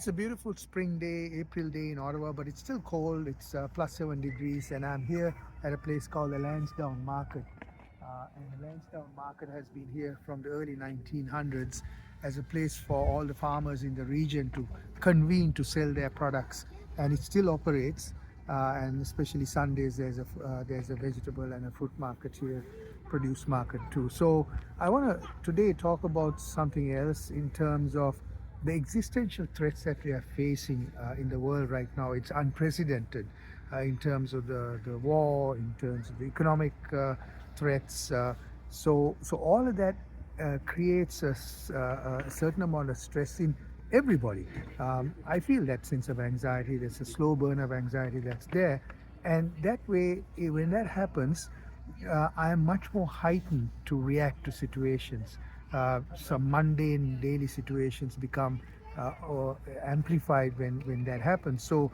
It's a beautiful spring day, April day in Ottawa, but it's still cold. It's +7 degrees, and I'm here at a place called the Lansdowne Market. And the Lansdowne Market has been here from the early 1900s as a place for all the farmers in the region to convene to sell their products, and it still operates. And especially Sundays, there's a vegetable and a fruit market here, produce market too. So I want to today talk about something else in terms of the existential threats that we are facing in the world right now. It's unprecedented in terms of the war, in terms of the economic threats. So all of that creates a certain amount of stress in everybody. I feel that sense of anxiety. There's a slow burn of anxiety that's there, and that way, when that happens, I am much more heightened to react to situations. Some mundane daily situations become or amplified when that happens. So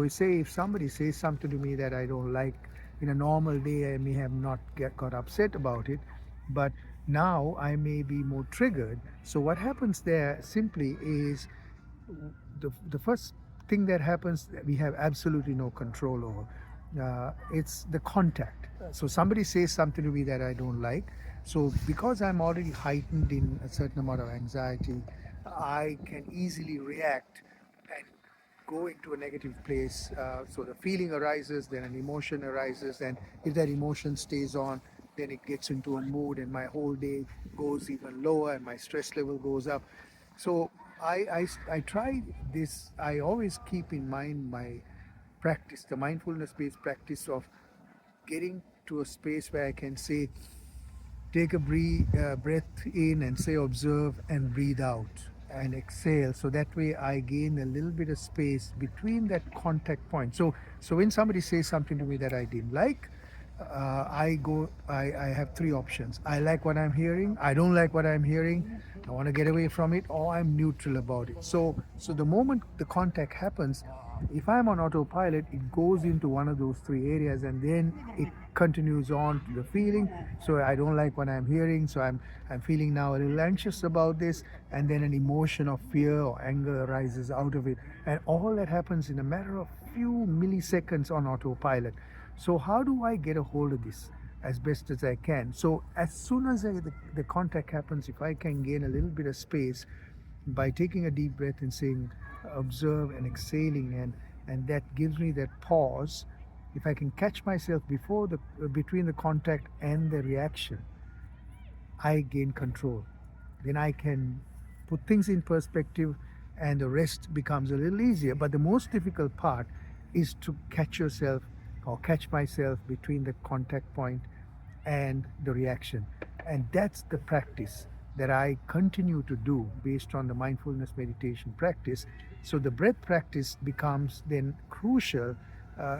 say if somebody says something to me that I don't like, in a normal day I may have not got upset about it, but now I may be more triggered. So what happens there simply is the first thing that happens that we have absolutely no control over. It's the contact. So somebody says something to me that I don't like. So because I'm already heightened in a certain amount of anxiety, I can easily react and go into a negative place. So the feeling arises, then an emotion arises, and if that emotion stays on, then it gets into a mood, and my whole day goes even lower, and my stress level goes up. So I try this. I always keep in mind my practice, the mindfulness-based practice of getting to a space where I can say, take a breath in and say observe, and breathe out and exhale. So that way I gain a little bit of space between that contact point. So when somebody says something to me that I didn't like, I have three options. I like what I'm hearing, I don't like what I'm hearing, I want to get away from it, or I'm neutral about it. So the moment the contact happens, if I'm on autopilot, it goes into one of those three areas, and then it continues on to the feeling. So I don't like what I'm hearing, so I'm feeling now a little anxious about this, and then an emotion of fear or anger arises out of it, and all that happens in a matter of few milliseconds on autopilot. So how do I get a hold of this as best as I can? So as soon as the contact happens, if I can gain a little bit of space by taking a deep breath and saying observe and exhaling, and that gives me that pause. If I can catch myself before the between the contact and the reaction, I gain control. Then I can put things in perspective, and the rest becomes a little easier. But the most difficult part is to catch yourself, or catch myself, between the contact point and the reaction. And that's the practice that I continue to do based on the mindfulness meditation practice. So the breath practice becomes then crucial.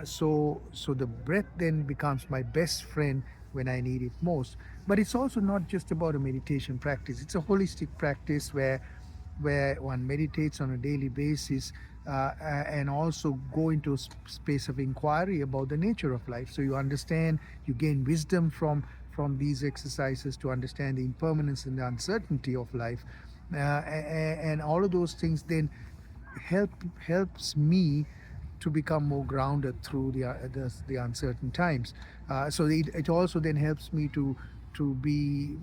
So the breath then becomes my best friend when I need it most. But it's also not just about a meditation practice. It's a holistic practice where one meditates on a daily basis, and also go into a space of inquiry about the nature of life. So you understand, you gain wisdom from these exercises to understand the impermanence and the uncertainty of life, and all of those things then helps me to become more grounded through the uncertain times. So it also then helps me to be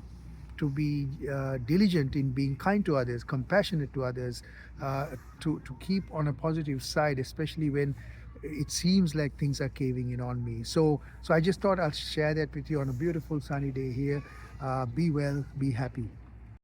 diligent in being kind to others, compassionate to others, to keep on a positive side, especially when it seems like things are caving in on me. So I just thought I'll share that with you on a beautiful sunny day here. Be well, be happy.